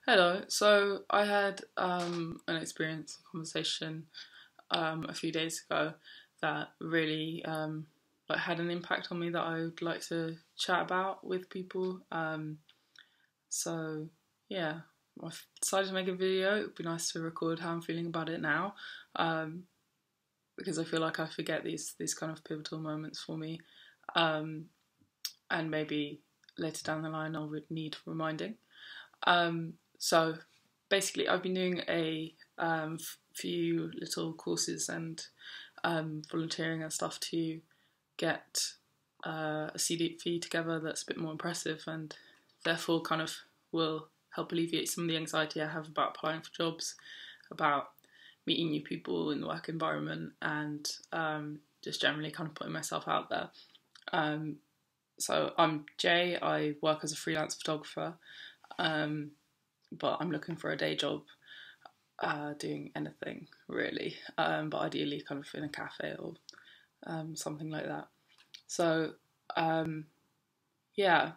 Hello. So I had an experience, a conversation a few days ago that really had an impact on me that I would like to chat about with people. So yeah, I've decided to make a video. It would be nice to record how I'm feeling about it now, um, because I feel like I forget these kind of pivotal moments for me, um, and maybe later down the line I would need reminding. So basically, I've been doing a few little courses and volunteering and stuff to get a CDP together that's a bit more impressive and therefore kind of will help alleviate some of the anxiety I have about applying for jobs, about meeting new people in the work environment, and just generally kind of putting myself out there. Um, so I'm Jay. I work as a freelance photographer. Um, but I'm looking for a day job doing anything really, but ideally kind of in a cafe or something like that. So yeah,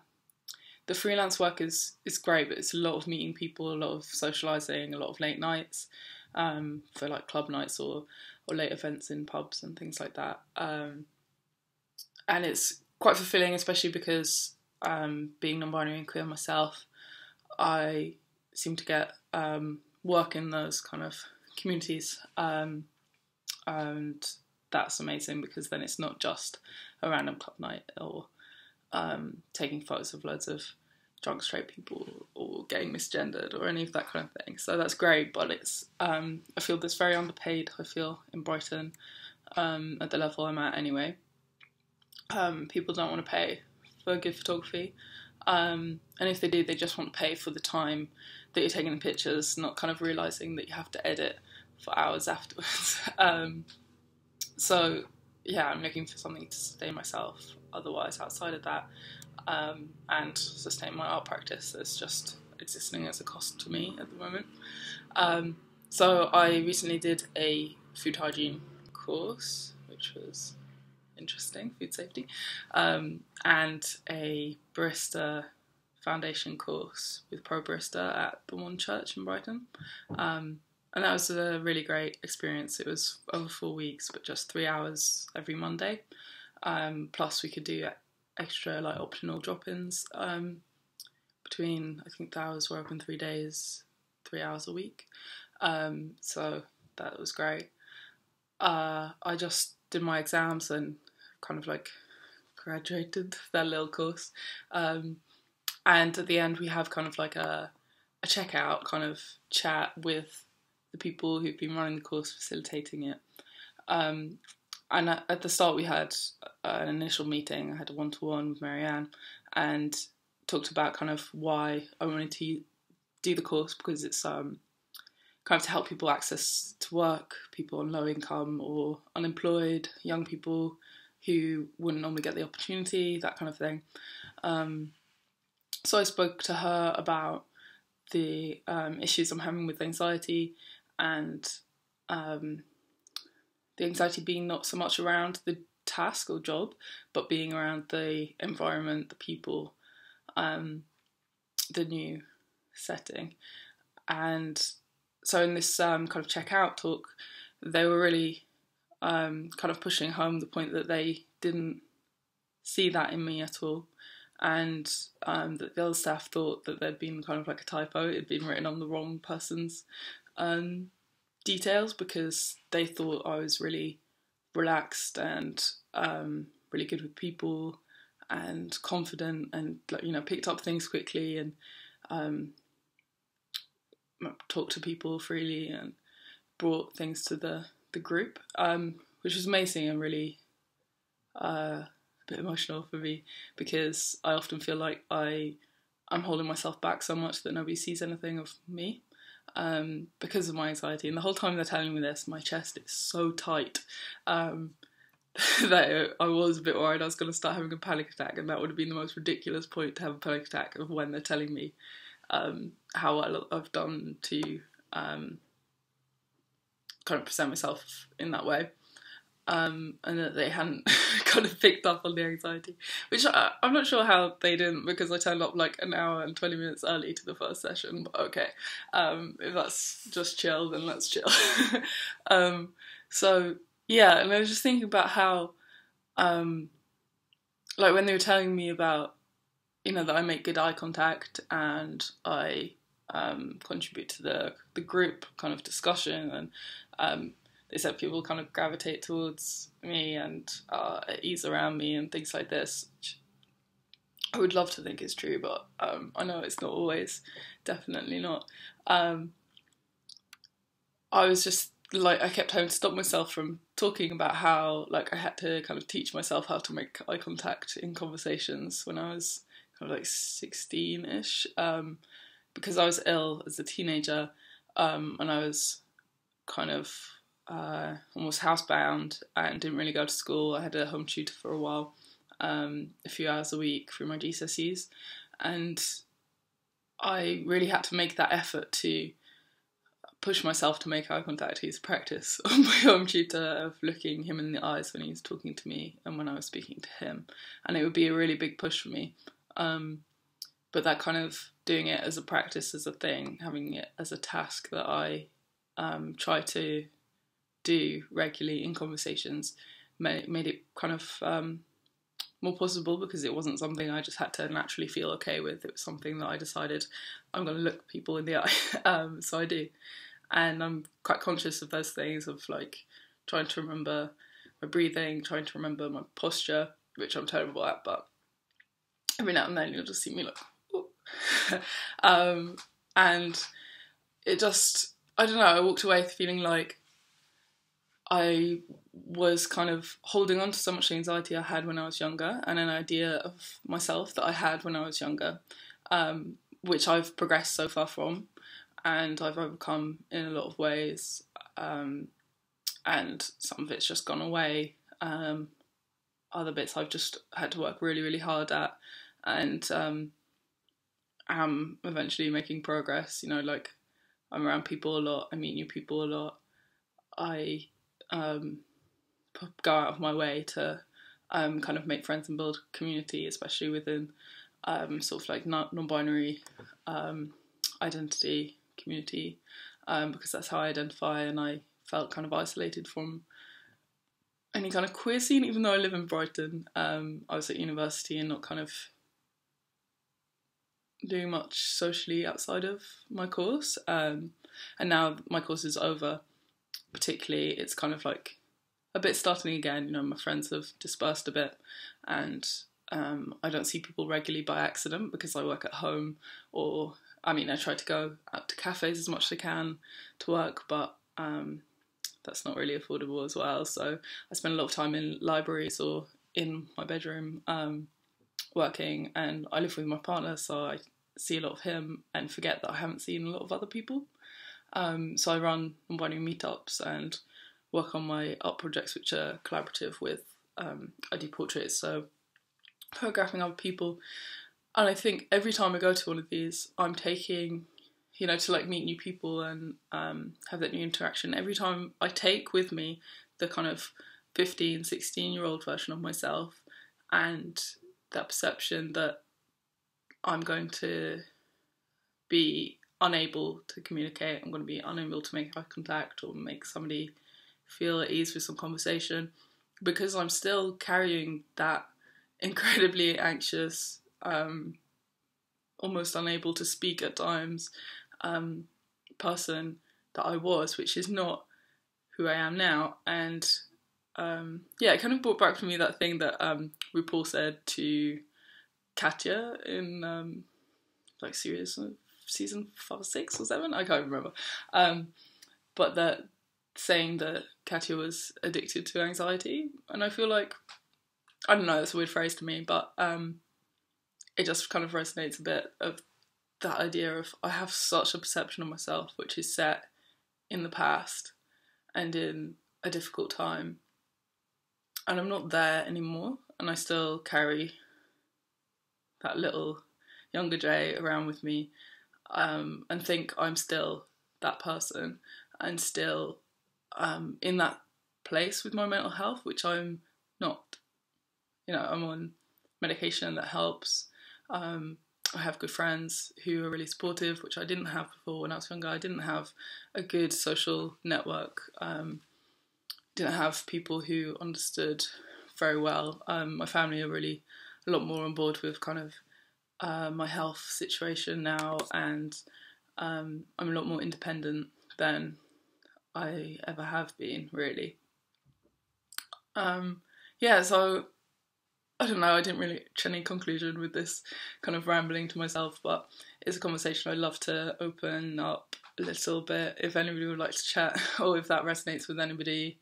the freelance work is great, but it's a lot of meeting people, a lot of socialising, a lot of late nights for like club nights or late events in pubs and things like that. And it's quite fulfilling, especially because being non-binary and queer myself, I seem to get work in those kind of communities, and that's amazing because then it's not just a random club night or taking photos of loads of drunk straight people or getting misgendered or any of that kind of thing. So that's great, but it's I feel that's very underpaid. I feel in Brighton at the level I'm at anyway. People don't want to pay for good photography. And if they do, they just want to pay for the time that you're taking the pictures, not kind of realising that you have to edit for hours afterwards. So, yeah, I'm looking for something to sustain myself otherwise outside of that, and sustain my art practice that's just existing as a cost to me at the moment. So I recently did a food hygiene course, which was interesting, food safety, and a barista foundation course with Pro Barista at the One Church in Brighton. And that was a really great experience. It was over 4 weeks, but just 3 hours every Monday. Plus we could do extra like optional drop-ins between, I think the hours were open 3 days, 3 hours a week. So that was great. I just did my exams and kind of like graduated that little course. And at the end we have kind of like a checkout kind of chat with the people who've been running the course, facilitating it. And at the start we had an initial meeting. I had a one-to-one with Marianne and talked about kind of why I wanted to do the course, because it's kind of to help people access to work, people on low income or unemployed, young people who wouldn't normally get the opportunity, that kind of thing. So I spoke to her about the issues I'm having with anxiety, and the anxiety being not so much around the task or job, but being around the environment, the people, the new setting. And so in this kind of checkout talk, they were really kind of pushing home the point that they didn't see that in me at all, and that the other staff thought that there'd been kind of like a typo. It had been written on the wrong person's details, because they thought I was really relaxed and really good with people and confident and, you know, picked up things quickly and talked to people freely and brought things to the group, which was amazing and really a bit emotional for me, because I often feel like I'm holding myself back so much that nobody sees anything of me, because of my anxiety. And the whole time they're telling me this, my chest is so tight that I was a bit worried I was going to start having a panic attack, and that would have been the most ridiculous point to have a panic attack, of when they're telling me how well I've done to kind of present myself in that way. and that they hadn't kind of picked up on the anxiety, which I'm not sure how they didn't, because I turned up like an hour and 20 minutes early to the first session, but okay, if that's just chill, then let's chill. So yeah, and I was just thinking about how, like when they were telling me about, you know, that I make good eye contact and I contribute to the group kind of discussion, and they said people kind of gravitate towards me and are at ease around me and things like this, which I would love to think is true, but I know it's not always, definitely not. I was just like, I kept having to stop myself from talking about how like I had to kind of teach myself how to make eye contact in conversations when I was kind of like 16-ish, because I was ill as a teenager, and I was kind of almost housebound and didn't really go to school. I had a home tutor for a while, a few hours a week through my GCSEs, and I really had to make that effort to push myself to make eye contact. He's practice on my home tutor of looking him in the eyes when he was talking to me and when I was speaking to him, and it would be a really big push for me. But that kind of doing it as a practice, as a thing, having it as a task that I try to do regularly in conversations, made it kind of more possible, because it wasn't something I just had to naturally feel okay with. It was something that I decided I'm going to look people in the eye. So I do. And I'm quite conscious of those things, of like trying to remember my breathing, trying to remember my posture, which I'm terrible at, but every now and then you'll just see me like, and it just, I don't know, I walked away feeling like I was kind of holding on to so much anxiety I had when I was younger, and an idea of myself that I had when I was younger, which I've progressed so far from, and I've overcome in a lot of ways, and some of it's just gone away. Other bits I've just had to work really, really hard at, and am eventually making progress. You know, like I'm around people a lot, I meet new people a lot, I go out of my way to kind of make friends and build community, especially within sort of like non-binary identity community, because that's how I identify, and I felt kind of isolated from any kind of queer scene, even though I live in Brighton. I was at university and not kind of doing much socially outside of my course, and now my course is over, particularly it's kind of like a bit starting again. You know, my friends have dispersed a bit, and I don't see people regularly by accident because I work at home, or I mean, I try to go out to cafes as much as I can to work, but that's not really affordable as well. So I spend a lot of time in libraries or in my bedroom working, and I live with my partner, so I see a lot of him and forget that I haven't seen a lot of other people. So I run non-binary meetups and work on my art projects, which are collaborative with, I do portraits, so photographing other people. And I think every time I go to one of these, I'm taking, you know, to like meet new people and have that new interaction. Every time I take with me the kind of 15, 16-year-old version of myself, and that perception that I'm going to be unable to communicate, I'm going to be unable to make eye contact or make somebody feel at ease with some conversation, because I'm still carrying that incredibly anxious, almost unable to speak at times, person that I was, which is not who I am now. And yeah, it kind of brought back to me that thing that RuPaul said to Katya in like season 5 or 6 or 7, I can't remember, but that saying that Katya was addicted to anxiety. And I feel like, I don't know, that's a weird phrase to me, but it just kind of resonates a bit, of that idea of I have such a perception of myself which is set in the past and in a difficult time, and I'm not there anymore, and I still carry that little younger Jay around with me, and think I'm still that person, and still in that place with my mental health, which I'm not. You know, I'm on medication that helps. I have good friends who are really supportive, which I didn't have before when I was younger. I didn't have a good social network. Didn't have people who understood very well. My family are really a lot more on board with kind of my health situation now, and I'm a lot more independent than I ever have been, really. Yeah, so I don't know, I didn't really reach any conclusion with this kind of rambling to myself, but it's a conversation I'd love to open up a little bit if anybody would like to chat, or if that resonates with anybody.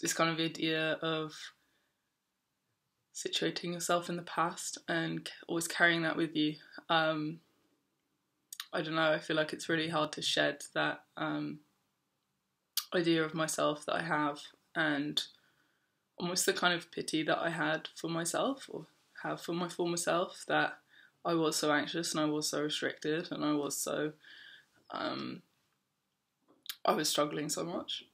This kind of idea of situating yourself in the past and always carrying that with you. I don't know, I feel like it's really hard to shed that idea of myself that I have, and almost the kind of pity that I had for myself, or have for my former self, that I was so anxious and I was so restricted and I was so, I was struggling so much.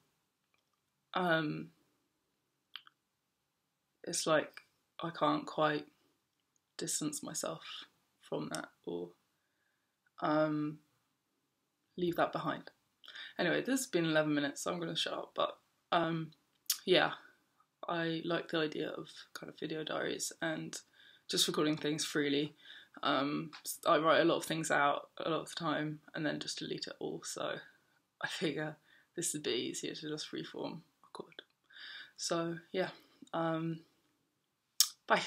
It's like I can't quite distance myself from that, or leave that behind. Anyway, this has been 11 minutes, so I'm going to shut up, but yeah, I like the idea of kind of video diaries and just recording things freely. I write a lot of things out a lot of the time and then just delete it all, so I figure this is a bit easier to just freeform record. So yeah, bye.